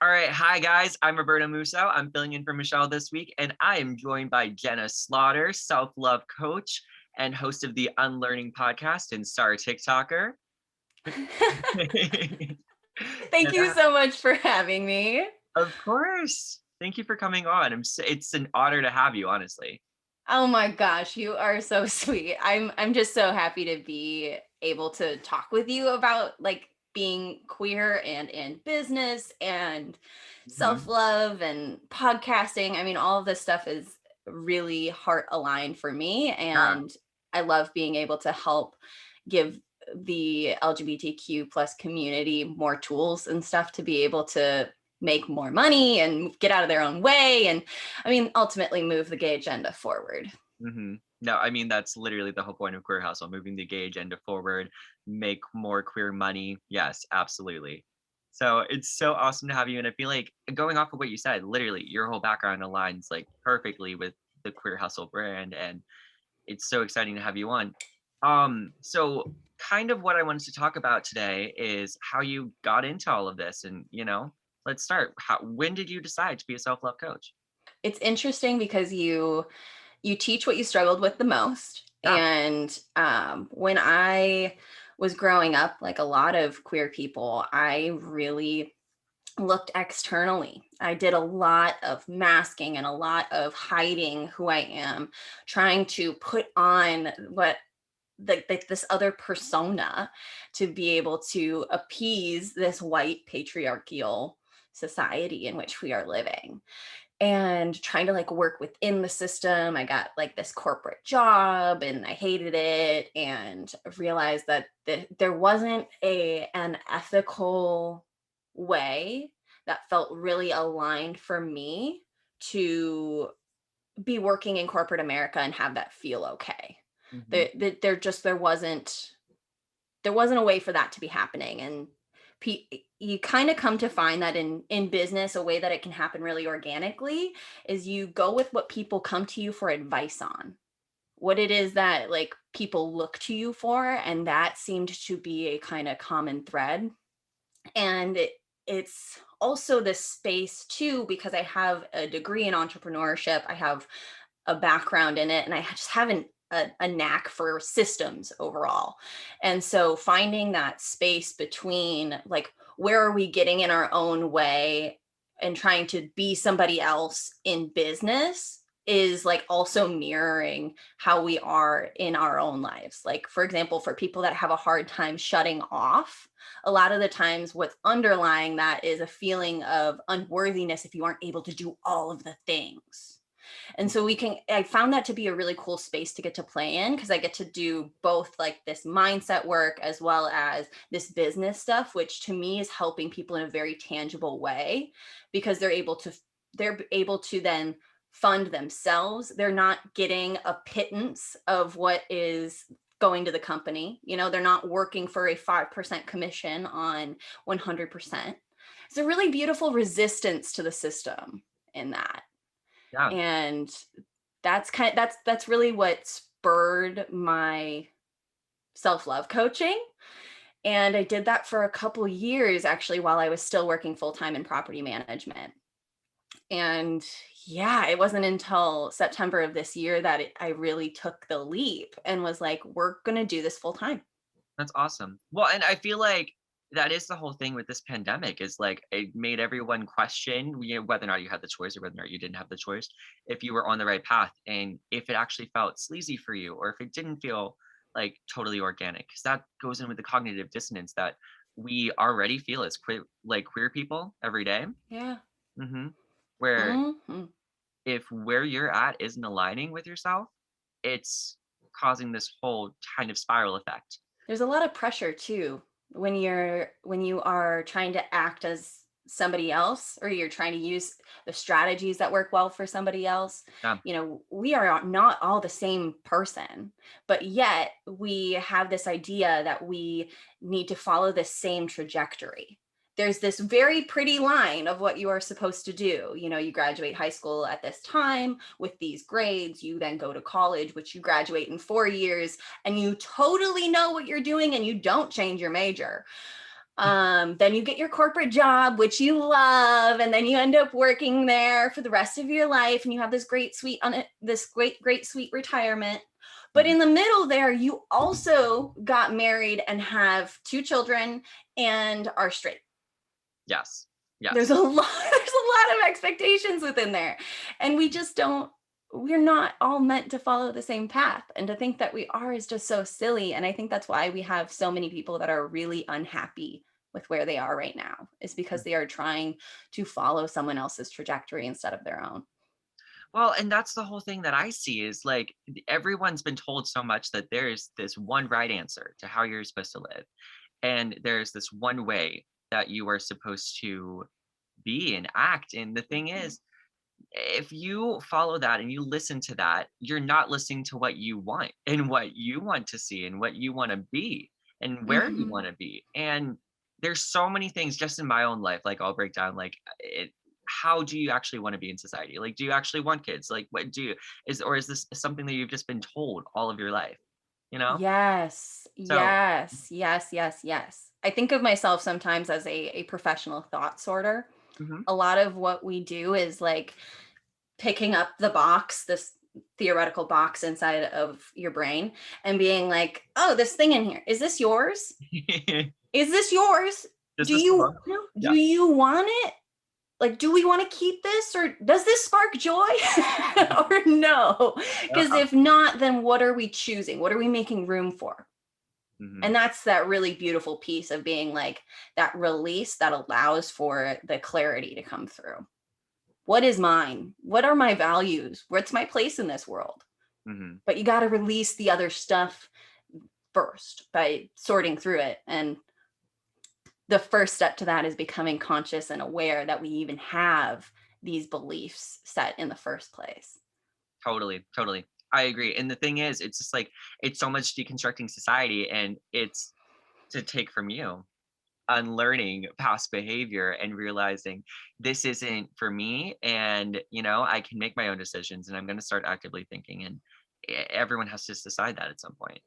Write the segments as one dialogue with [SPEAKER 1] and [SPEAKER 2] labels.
[SPEAKER 1] All right. Hi, guys. I'm Roberto Musso. I'm filling in for Michelle this week, and I am joined by Jenna Slaughter, self-love coach and host of the Unlearning Podcast and star TikToker.
[SPEAKER 2] Thank you so much for having me.
[SPEAKER 1] Of course. Thank you for coming on. It's an honor to have you, honestly.
[SPEAKER 2] Oh my gosh, you are so sweet. I'm just so happy to be able to talk with you about like being queer and in business and self-love and podcasting. I mean, all of this stuff is really heart aligned for me,
[SPEAKER 1] Yeah.
[SPEAKER 2] and I love being able to help give the LGBTQ plus community more tools and stuff to be able to make more money and get out of their own way, and I mean ultimately move the gay agenda forward.
[SPEAKER 1] No, I mean, that's literally the whole point of QueerHustle, moving the gay agenda forward, make more queer money. Yes, absolutely. So it's so awesome to have you. And I feel like going off of what you said, literally your whole background aligns like perfectly with the Queer Hustle brand. And it's so exciting to have you on. So kind of what I wanted to talk about today is how you got into all of this. And, let's start. When did you decide to be a self-love coach?
[SPEAKER 2] It's interesting because you teach what you struggled with the most.
[SPEAKER 1] Yeah.
[SPEAKER 2] And when I was growing up, like a lot of queer people, I really looked externally. I did a lot of masking and a lot of hiding who I am, trying to put on this other persona to be able to appease this white patriarchal society in which we are living, and trying to like work within the system. I got like this corporate job and I hated it, and realized that there wasn't an ethical way that felt really aligned for me to be working in corporate America and have that feel okay. There wasn't a way for that to be happening. And you kind of come to find that in business, a way that it can happen really organically is you go with what people come to you for advice on, what it is that like people look to you for. And that seemed to be a kind of common thread. And it's also this space too, because I have a degree in entrepreneurship, I have a background in it, and I just haven't a knack for systems overall. And so finding that space between like, where are we getting in our own way and trying to be somebody else in business is like also mirroring how we are in our own lives. Like, for example, for people that have a hard time shutting off, a lot of the times what's underlying that is a feeling of unworthiness if you aren't able to do all of the things. And so I found that to be a really cool space to get to play in, because I get to do both like this mindset work as well as this business stuff, which to me is helping people in a very tangible way, because they're able to then fund themselves. They're not getting a pittance of what is going to the company. They're not working for a 5% commission on 100%. It's a really beautiful resistance to the system in that.
[SPEAKER 1] Yeah.
[SPEAKER 2] And that's really what spurred my self-love coaching. And I did that for a couple years, actually, while I was still working full-time in property management. And yeah, it wasn't until September of this year that I really took the leap and was like, we're going to do this full-time.
[SPEAKER 1] That's awesome. Well, and I feel like that is the whole thing with this pandemic, is like it made everyone question, whether or not you had the choice or whether or not you didn't have the choice, if you were on the right path and if it actually felt sleazy for you or if it didn't feel like totally organic. Because that goes in with the cognitive dissonance that we already feel as queer people every day.
[SPEAKER 2] Yeah.
[SPEAKER 1] Where if where you're at isn't aligning with yourself, it's causing this whole kind of spiral effect.
[SPEAKER 2] There's a lot of pressure too when you are trying to act as somebody else, or you're trying to use the strategies that work well for somebody else.
[SPEAKER 1] Yeah.
[SPEAKER 2] We are not all the same person, but yet we have this idea that we need to follow the same trajectory. There's this very pretty line of what you are supposed to do. You graduate high school at this time with these grades, you then go to college, which you graduate in 4 years, and you totally know what you're doing and you don't change your major. Then you get your corporate job, which you love, and then you end up working there for the rest of your life, and you have this great sweet retirement. But in the middle there, you also got married and have 2 children and are straight.
[SPEAKER 1] Yes. Yes.
[SPEAKER 2] There's a lot of expectations within there. And we're not all meant to follow the same path. And to think that we are is just so silly. And I think that's why we have so many people that are really unhappy with where they are right now, is because they are trying to follow someone else's trajectory instead of their own.
[SPEAKER 1] Well, and that's the whole thing that I see is like everyone's been told so much that there's this one right answer to how you're supposed to live. And there's this one way that you are supposed to be and act. And the thing is, if you follow that and you listen to that, you're not listening to what you want and what you want to see and what you want to be and where you want to be. And there's so many things just in my own life, like I'll break down like how do you actually want to be in society? Like, do you actually want kids? Like, what do you is this something that you've just been told all of your life? You know?
[SPEAKER 2] Yes,
[SPEAKER 1] So
[SPEAKER 2] yes, yes, yes, yes. I think of myself sometimes as a professional thought sorter.
[SPEAKER 1] mhm.
[SPEAKER 2] A lot of what we do is like picking up the box, this theoretical box inside of your brain, and being like, oh, this thing in here, is this yours? Is this yours?
[SPEAKER 1] Does
[SPEAKER 2] Do
[SPEAKER 1] this
[SPEAKER 2] you
[SPEAKER 1] belong?
[SPEAKER 2] do
[SPEAKER 1] Yeah.
[SPEAKER 2] you want it? Like, do we want to keep this, or does this spark joy? Or no? Because
[SPEAKER 1] Uh-huh.
[SPEAKER 2] if not, then what are we choosing? What are we making room for?
[SPEAKER 1] Mhm.
[SPEAKER 2] And that's that really beautiful piece of being like that release that allows for the clarity to come through. What is mine? What are my values? What's my place in this world?
[SPEAKER 1] Mhm.
[SPEAKER 2] But you got to release the other stuff first by sorting through it. And the first step to that is becoming conscious and aware that we even have these beliefs set in the first place.
[SPEAKER 1] Totally, totally. I agree. And the thing is, it's just like it's so much deconstructing society and it's to take from you, unlearning past behavior and realizing this isn't for me and I can make my own decisions and I'm going to start actively thinking and everyone has to decide that at some point.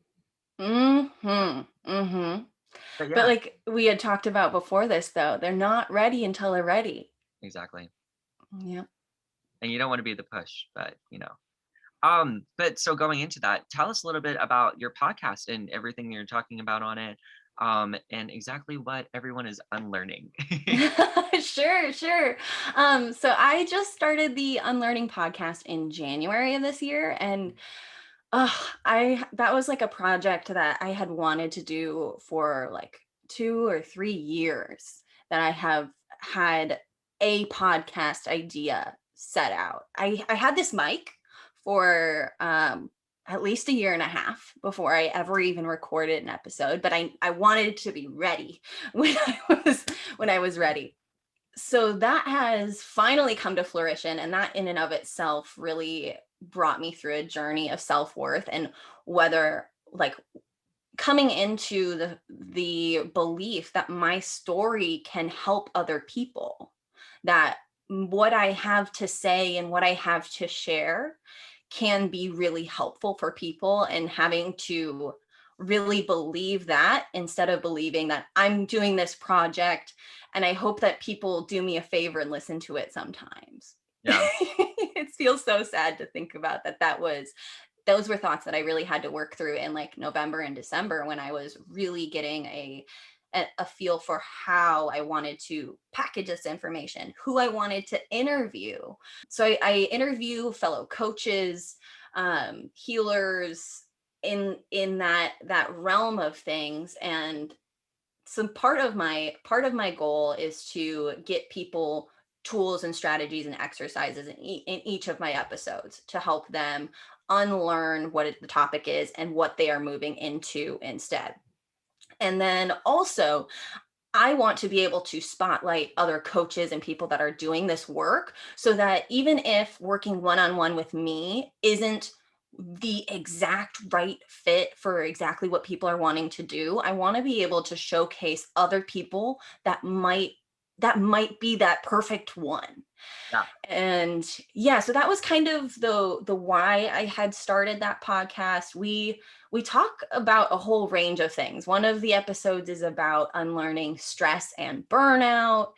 [SPEAKER 2] Mhm. Mhm.
[SPEAKER 1] But
[SPEAKER 2] But
[SPEAKER 1] yeah,
[SPEAKER 2] like we had talked about before this though, they're not ready until they're ready.
[SPEAKER 1] exactly.
[SPEAKER 2] Yeah.
[SPEAKER 1] And you don't want to be the push, but but so going into that, tell us a little bit about your podcast and everything you're talking about on it, and exactly what everyone is unlearning.
[SPEAKER 2] Sure, sure. So I just started the Unlearning podcast in January of this year, and I that was like a project that I had wanted to do for like 2 or 3 years. That I have had a podcast idea set out. I had this mic for at least a year and a half before I ever even recorded an episode, but I wanted it to be ready when I was ready. So that has finally come to fruition, and that in and of itself really brought me through a journey of self-worth, and whether like coming into the belief that my story can help other people, that what I have to say and what I have to share can be really helpful for people, and having to really believe that instead of believing that I'm doing this project and I hope that people do me a favor and listen to it sometimes.
[SPEAKER 1] Yeah.
[SPEAKER 2] It feels so sad to think about those were thoughts that I really had to work through in like November and December, when I was really getting a feel for how I wanted to package this information, who I wanted to interview. So I interview fellow coaches, healers in that realm of things. And some part of my goal is to get people tools and strategies and exercises in each of my episodes to help them unlearn what the topic is and what they are moving into instead. And then also, I want to be able to spotlight other coaches and people that are doing this work, so that even if working one on one with me isn't the exact right fit for exactly what people are wanting to do, I want to be able to showcase other people that might be that perfect one.
[SPEAKER 1] Yeah.
[SPEAKER 2] And yeah, so that was kind of the why I had started that podcast. We we talk about a whole range of things. One of the episodes is about unlearning stress and burnout.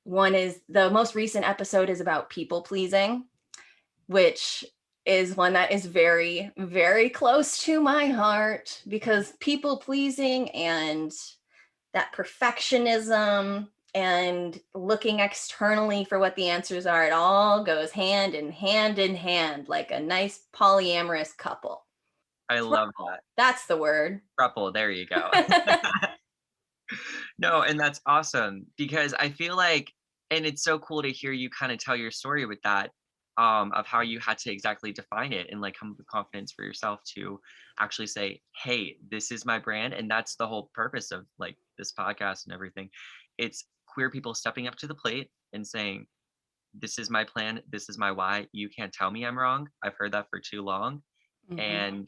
[SPEAKER 2] The most recent episode is about people pleasing, which is one that is very, very close to my heart, because people pleasing and that perfectionism and looking externally for what the answers are, it all goes hand in hand, like a nice polyamorous couple.
[SPEAKER 1] I love that.
[SPEAKER 2] That's the word.
[SPEAKER 1] Throuple, there you go. No, and that's awesome, because I feel like, and it's so cool to hear you kind of tell your story with that, of how you had to exactly define it and like come up with confidence for yourself to actually say, hey, this is my brand. And that's the whole purpose of like this podcast and everything. It's queer people stepping up to the plate and saying, this is my plan, this is my why. You can't tell me I'm wrong. I've heard that for too long.
[SPEAKER 2] Mm-hmm.
[SPEAKER 1] And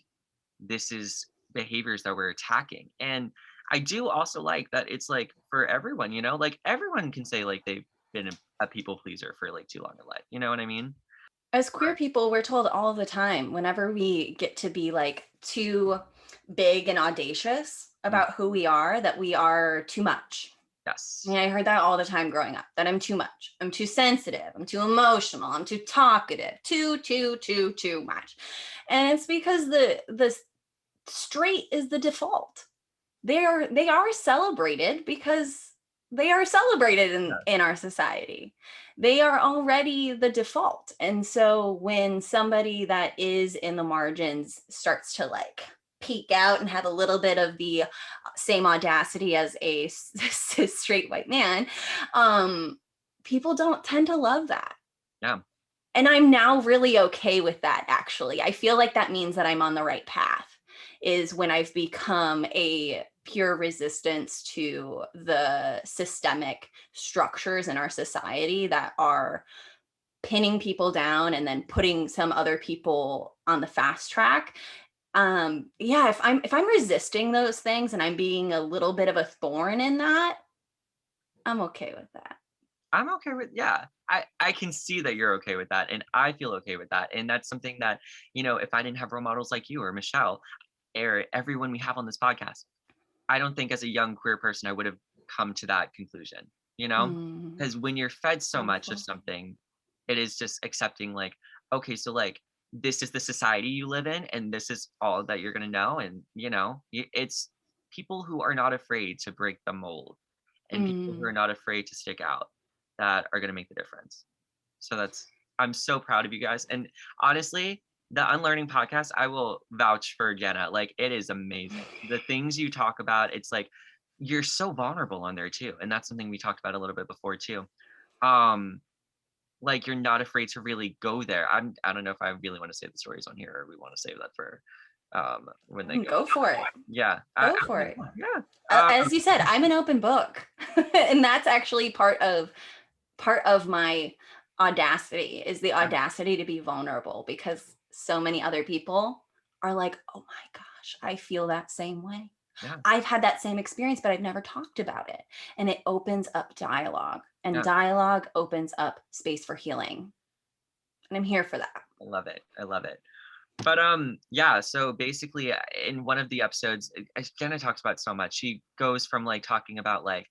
[SPEAKER 1] this is behaviors that we're attacking. And I do also like that it's like for everyone, you know, like everyone can say like they've been a people pleaser for like too long in life. You know what I mean?
[SPEAKER 2] As queer people, we're told all the time, whenever we get to be like too big and audacious about who we are, that we are too much.
[SPEAKER 1] Yes.
[SPEAKER 2] Yeah, I heard that all the time growing up, that I'm too much. I'm too sensitive. I'm too emotional. I'm too talkative. Too much. And it's because the straight is the default. They are celebrated because they are celebrated in our society. They are already the default. And so when somebody that is in the margins starts to like peek out and have a little bit of the same audacity as a cis straight white man, people don't tend to love that.
[SPEAKER 1] Yeah.
[SPEAKER 2] And I'm now really okay with that, actually. I feel like that means that I'm on the right path, is when I've become a pure resistance to the systemic structures in our society that are pinning people down and then putting some other people on the fast track. If I'm resisting those things and I'm being a little bit of a thorn in that, I'm okay with that.
[SPEAKER 1] I'm okay with, yeah. I can see that you're okay with that, and I feel okay with that. And that's something that, you know, if I didn't have role models like you or Michelle or everyone we have on this podcast, I don't think as a young queer person I would have come to that conclusion, you know? Because when you're fed so much of something, it is just accepting like, okay, so like this is the society you live in and this is all that you're going to know. And, you know, it's people who are not afraid to break the mold and people who are not afraid to stick out that are going to make the difference. So I'm so proud of you guys. And honestly, the Unlearning Podcast, I will vouch for Jenna. Like, it is amazing. The things you talk about, it's like you're so vulnerable on there too. And that's something we talked about a little bit before too. Like you're not afraid to really go there. I don't know if I really want to say the stories on here or we want to save that for when they
[SPEAKER 2] go for it.
[SPEAKER 1] Yeah.
[SPEAKER 2] Go for it.
[SPEAKER 1] Yeah.
[SPEAKER 2] As you said, I'm an open book. And that's actually part of my audacity, is the audacity to be vulnerable, because so many other people are like, oh my gosh, I feel that same way. Yeah. I've had that same experience, but I've never talked about it. And it opens up dialogue, and dialogue opens up space for healing. And I'm here for that.
[SPEAKER 1] I love it. I love it. But yeah, so basically in one of the episodes, Jenna talks about so much. She goes from like talking about like,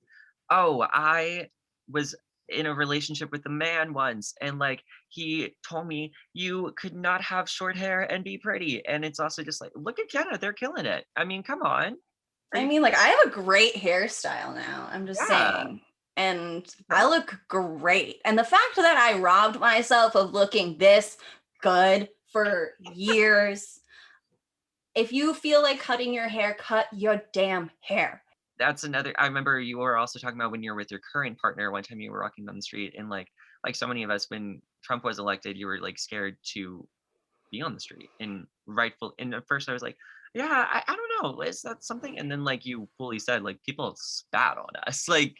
[SPEAKER 1] oh, I was in a relationship with a man once and like he told me you could not have short hair and be pretty. And it's also just like, look at Jenna, they're killing it. I mean, come on.
[SPEAKER 2] I mean, like, I have a great hairstyle now. I'm just saying. And I look great. And the fact that I robbed myself of looking this good for years. If you feel like cutting your hair, cut your damn hair.
[SPEAKER 1] That's another, I remember you were also talking about when you're with your current partner, one time you were walking down the street and like so many of us, when Trump was elected, you were like scared to be on the street and and at first I was like, yeah, I don't know, is that something? And then like you fully said, like people spat on us. Like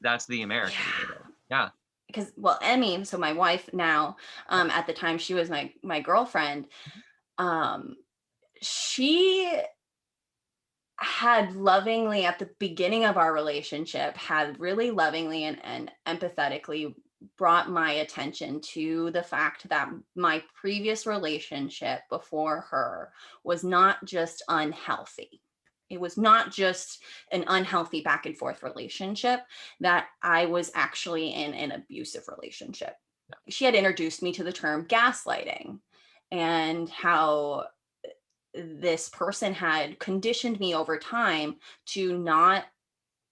[SPEAKER 1] that's the American way. Yeah.
[SPEAKER 2] Because, well, Emmy, so my wife now, at the time she was my girlfriend, she had lovingly, at the beginning of our relationship, had really lovingly and empathetically brought my attention to the fact that my previous relationship before her was not just unhealthy. It was not just an unhealthy back and forth relationship, that I was actually in an abusive relationship. She had introduced me to the term gaslighting, and how this person had conditioned me over time to not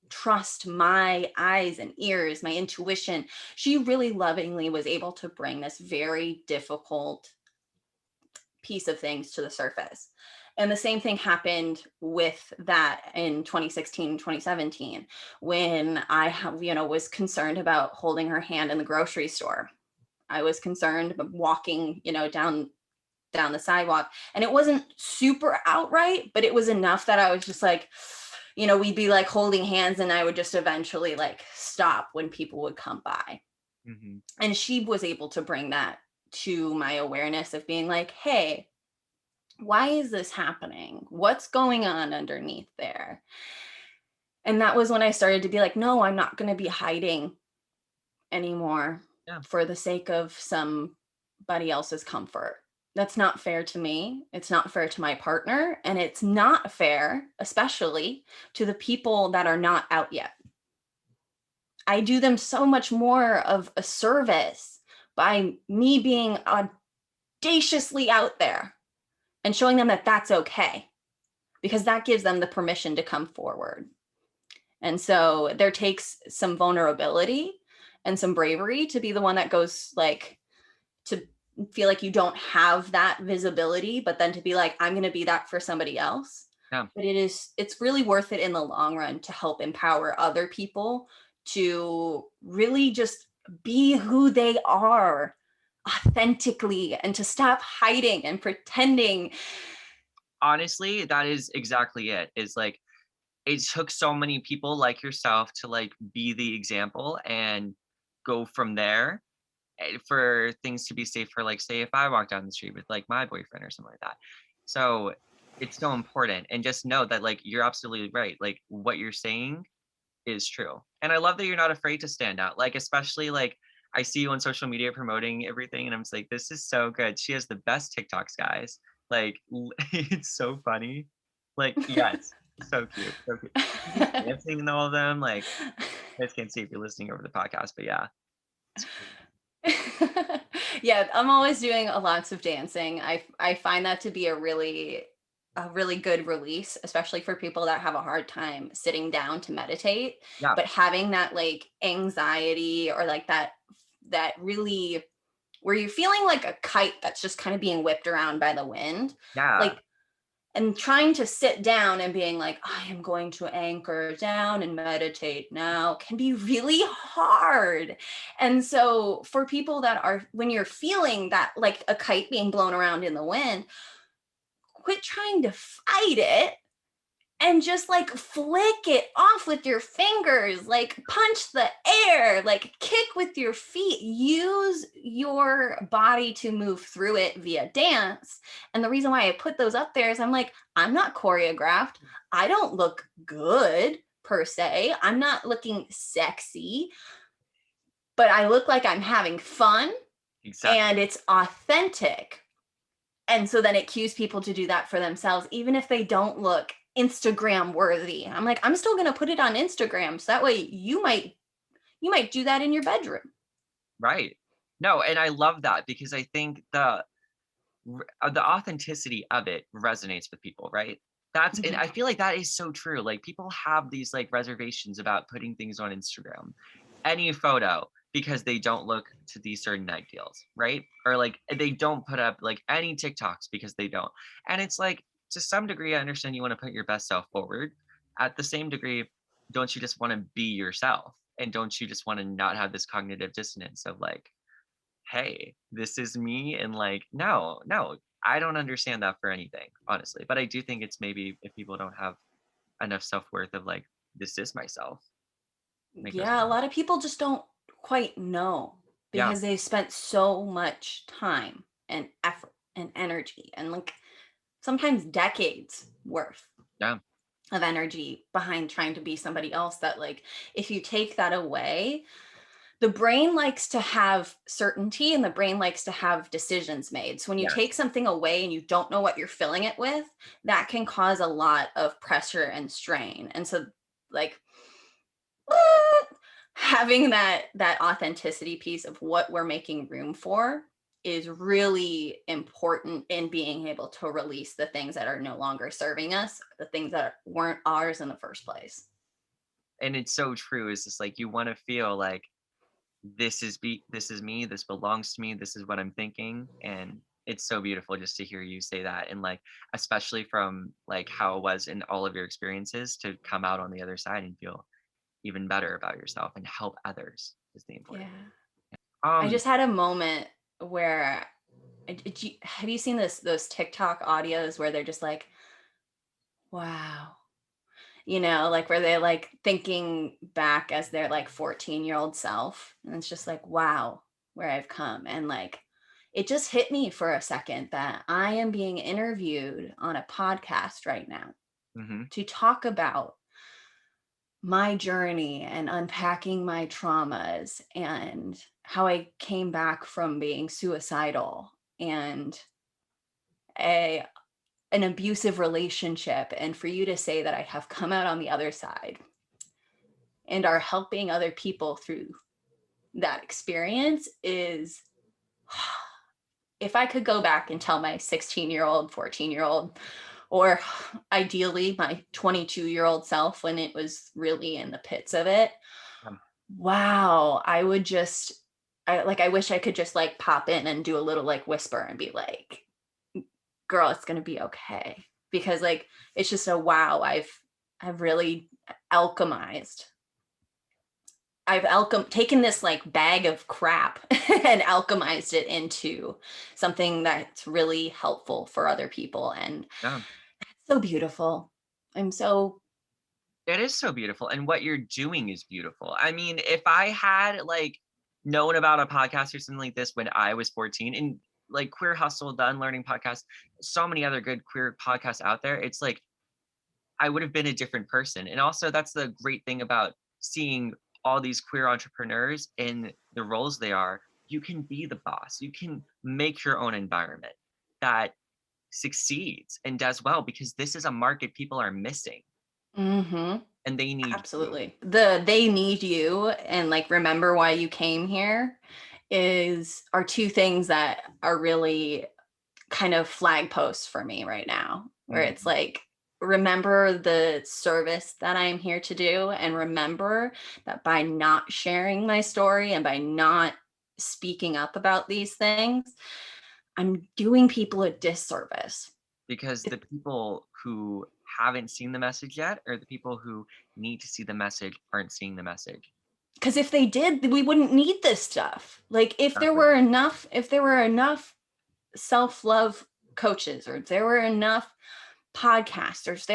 [SPEAKER 2] trust my eyes and ears, my intuition. She really lovingly was able to bring this very difficult piece of things to the surface. And the same thing happened with that in 2016, 2017, when was concerned about holding her hand in the grocery store. I was concerned about walking, down the sidewalk. And it wasn't super outright, but it was enough that I was just like, we'd be like holding hands, and I would just eventually like stop when people would come by.
[SPEAKER 1] Mm-hmm.
[SPEAKER 2] And she was able to bring that to my awareness of being like, hey, why is this happening? What's going on underneath there? And that was when I started to be like, no, I'm not going to be hiding anymore for the sake of somebody else's comfort. That's not fair to me. It's not fair to my partner. And it's not fair, especially to the people that are not out yet. I do them so much more of a service by me being audaciously out there and showing them that that's okay, because that gives them the permission to come forward. And so there takes some vulnerability and some bravery to be the one that goes like, to feel like you don't have that visibility, but then to be like, I'm going to be that for somebody else.
[SPEAKER 1] Yeah.
[SPEAKER 2] But it's really worth it in the long run to help empower other people to really just be who they are authentically, and to stop hiding and pretending.
[SPEAKER 1] Honestly, that is exactly it. It's like, it took so many people like yourself to like be the example and go from there, for things to be safe, for like, say if I walk down the street with like my boyfriend or something like that. So it's so important. And just know that like, you're absolutely right. Like, what you're saying is true. And I love that you're not afraid to stand out. Like, especially like, I see you on social media promoting everything, and I'm just like, this is so good. She has the best TikToks, guys. Like, it's so funny. Like, yes, so cute, so cute. She's dancing in all of them. Like, you guys can't see if you're listening over the podcast, but yeah.
[SPEAKER 2] Yeah, I'm always doing lots of dancing. I find that to be a really good release, especially for people that have a hard time sitting down to meditate.
[SPEAKER 1] Yeah.
[SPEAKER 2] But having that like anxiety, or like that really, where you're feeling like a kite that's just kind of being whipped around by the wind.
[SPEAKER 1] Yeah.
[SPEAKER 2] Like, and trying to sit down and being like, I am going to anchor down and meditate now, can be really hard. And so for people that are, when you're feeling that like a kite being blown around in the wind, quit trying to fight it, and just like flick it off with your fingers, like punch the air, like kick with your feet, use your body to move through it via dance. And the reason why I put those up there is I'm like, I'm not choreographed. I don't look good per se. I'm not looking sexy, but I look like I'm having fun.
[SPEAKER 1] Exactly.
[SPEAKER 2] And it's authentic. And so then it cues people to do that for themselves, even if they don't look Instagram worthy. I'm like, I'm still going to put it on Instagram, so that way you might do that in your bedroom.
[SPEAKER 1] Right. No, and I love that, because I think the authenticity of it resonates with people, right? That's, and I feel like that is so true. Like, people have these like reservations about putting things on Instagram, any photo, because they don't look to these certain ideals, right? Or like, they don't put up like any TikToks because they don't. And it's like, to some degree, I understand you want to put your best self forward. At the same degree, don't you just want to be yourself? And don't you just want to not have this cognitive dissonance of like, hey, this is me? And like, no, I don't understand that for anything, honestly. But I do think it's maybe if people don't have enough self-worth of like, this is myself.
[SPEAKER 2] Yeah, a lot of people just don't quite know, because they've spent so much time and effort and energy, and like sometimes decades worth of energy behind trying to be somebody else, that like, if you take that away, the brain likes to have certainty and the brain likes to have decisions made. So when you take
[SPEAKER 1] Yes.
[SPEAKER 2] something away and you don't know what you're filling it with, that can cause a lot of pressure and strain. And so like having that authenticity piece of what we're making room for is really important in being able to release the things that are no longer serving us, the things that weren't ours in the first place.
[SPEAKER 1] And it's so true. It's just like you want to feel like this is me, this belongs to me, this is what I'm thinking. And it's so beautiful just to hear you say that. And like, especially from like how it was in all of your experiences to come out on the other side and feel even better about yourself and help others is the
[SPEAKER 2] Yeah.
[SPEAKER 1] important thing.
[SPEAKER 2] I
[SPEAKER 1] Um,
[SPEAKER 2] just had a moment where have you seen those TikTok audios where they're just like, wow, like where they're like thinking back as their like 14-year-old self. And it's just like, wow, where I've come. And like, it just hit me for a second that I am being interviewed on a podcast right now
[SPEAKER 1] mhm,
[SPEAKER 2] to talk about my journey and unpacking my traumas and how I came back from being suicidal and a an abusive relationship, and for you to say that I have come out on the other side and are helping other people through that experience is, if I could go back and tell my 16-year-old, 14-year-old, or ideally my 22-year-old self when it was really in the pits of it,
[SPEAKER 1] um,
[SPEAKER 2] wow, I wish I could just like pop in and do a little like whisper and be like, girl, it's going to be okay. Because like, it's just a wow. I've really alchemized. Taken this like bag of crap and alchemized it into something that's really helpful for other people. And
[SPEAKER 1] yeah.
[SPEAKER 2] it's so beautiful. I'm so,
[SPEAKER 1] It is so beautiful, and what you're doing is beautiful. I mean, if I had, like, known about a podcast or something like this when I was 14 and, like, Queer Hustle, the Unlearning Podcast, so many other good queer podcasts out there, it's like, I would have been a different person, and also that's the great thing about seeing all these queer entrepreneurs in the roles they are. You can be the boss. You can make your own environment that succeeds and does well because this is a market people are missing,
[SPEAKER 2] mm-hmm.
[SPEAKER 1] and they need you.
[SPEAKER 2] Absolutely. They need you and like remember why you came here are two things that are really kind of flag posts for me right now, where it's
[SPEAKER 1] Mhm.
[SPEAKER 2] like, remember the service that I'm here to do, and remember that by not sharing my story and by not speaking up about these things, I'm doing people a disservice.
[SPEAKER 1] Because the people who haven't seen the message yet, or the people who need to see the message aren't seeing the message.
[SPEAKER 2] Because if they did, we wouldn't need this stuff. Like
[SPEAKER 1] Exactly.
[SPEAKER 2] if there were enough self-love coaches, or if there were enough podcasters,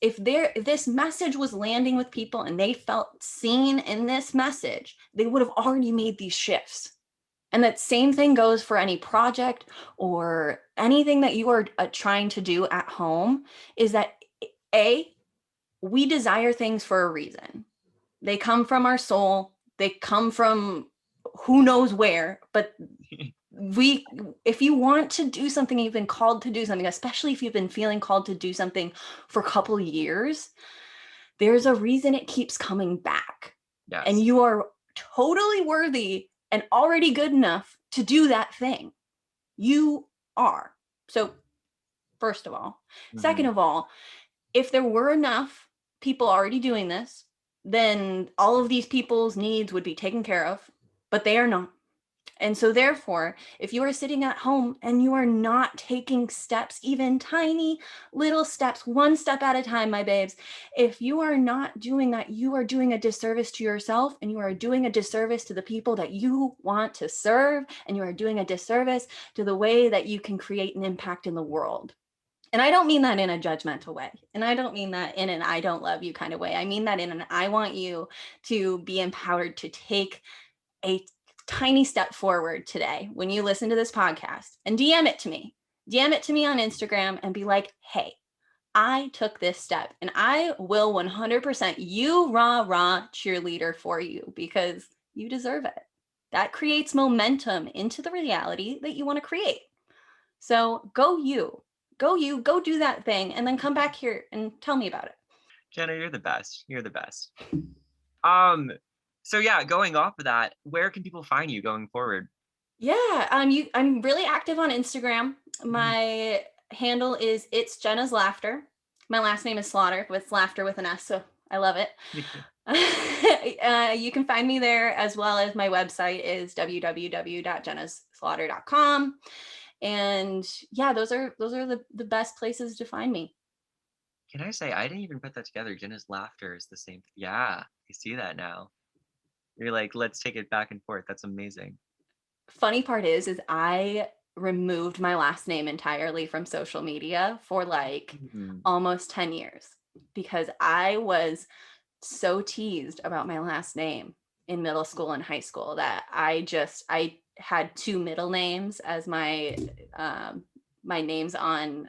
[SPEAKER 2] if this message was landing with people and they felt seen in this message, they would have already made these shifts. And that same thing goes for any project or anything that you are trying to do at home, is that a we desire things for a reason. They come from our soul, they come from who knows where, but we if you want to do something, you've been called to do something, especially if you've been feeling called to do something for a couple of years, there's a reason it keeps coming back. And
[SPEAKER 1] Yes.
[SPEAKER 2] you are totally worthy and already good enough to do that thing. You are. So first of all, second
[SPEAKER 1] Mhm.
[SPEAKER 2] of all, if there were enough people already doing this, then all of these people's needs would be taken care of, but they are not. And so, therefore, if you are sitting at home and you are not taking steps, even tiny little steps, one step at a time, my babes, if you are not doing that, you are doing a disservice to yourself, and you are doing a disservice to the people that you want to serve, and you are doing a disservice to the way that you can create an impact in the world. And I don't mean that in a judgmental way. And I don't mean that in an I don't love you kind of way. I mean that in an I want you to be empowered to take a tiny step forward today when you listen to this podcast, and DM it to me. DM it to me on Instagram and be like, hey, I took this step, and I will 100% you rah cheerleader for you, because You deserve it. That creates momentum into the reality that you want to create. So go you, go do that thing, and then come back here and tell me about it.
[SPEAKER 1] Jenna, you're the best. You're the best. Um, so yeah, going off of that, where can people find you going forward?
[SPEAKER 2] Yeah, I'm really active on Instagram. My handle is It's Jenna's Laughter. My last name is Slaughter, with laughter with an S, so I love it. You can find me there, as well as my website is www.jennaslaughter.com. And yeah, those are the best places to find me.
[SPEAKER 1] Can I say I didn't even put that together? Jenna's laughter is the same. Yeah, I see that now. You're like, let's take it back and forth. That's amazing.
[SPEAKER 2] Funny part is I removed my last name entirely from social media for like almost 10 years because I was so teased about my last name in middle school and high school that I had two middle names as my my names on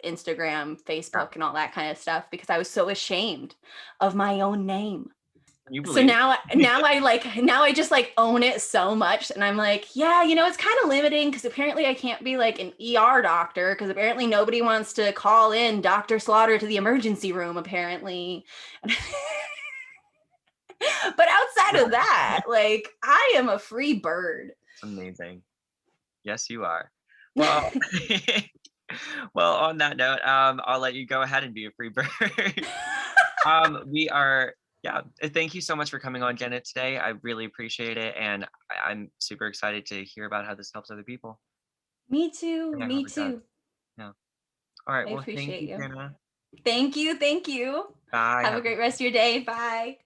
[SPEAKER 2] Instagram, Facebook, and all that kind of stuff because I was so ashamed of my own name.
[SPEAKER 1] You
[SPEAKER 2] So
[SPEAKER 1] believe?
[SPEAKER 2] now I just like own it so much, and I'm like, yeah, it's kind of limiting because apparently I can't be like an ER doctor because apparently nobody wants to call in Dr. Slaughter to the emergency room apparently. But outside of that, like, I am a free bird.
[SPEAKER 1] It's amazing. Yes, you are. Well, well, on that note, I'll let you go ahead and be a free bird. We are, yeah. Thank you so much for coming on, Jenna, today. I really appreciate it, and I'm super excited to hear about how this helps other people.
[SPEAKER 2] Me too.
[SPEAKER 1] And I
[SPEAKER 2] Me
[SPEAKER 1] hope it does.
[SPEAKER 2] too.
[SPEAKER 1] Yeah. All right.
[SPEAKER 2] I
[SPEAKER 1] Well, thank
[SPEAKER 2] appreciate
[SPEAKER 1] you,
[SPEAKER 2] you.
[SPEAKER 1] Jenna.
[SPEAKER 2] Thank you. Thank you.
[SPEAKER 1] Bye.
[SPEAKER 2] Have a great rest of your day. Bye.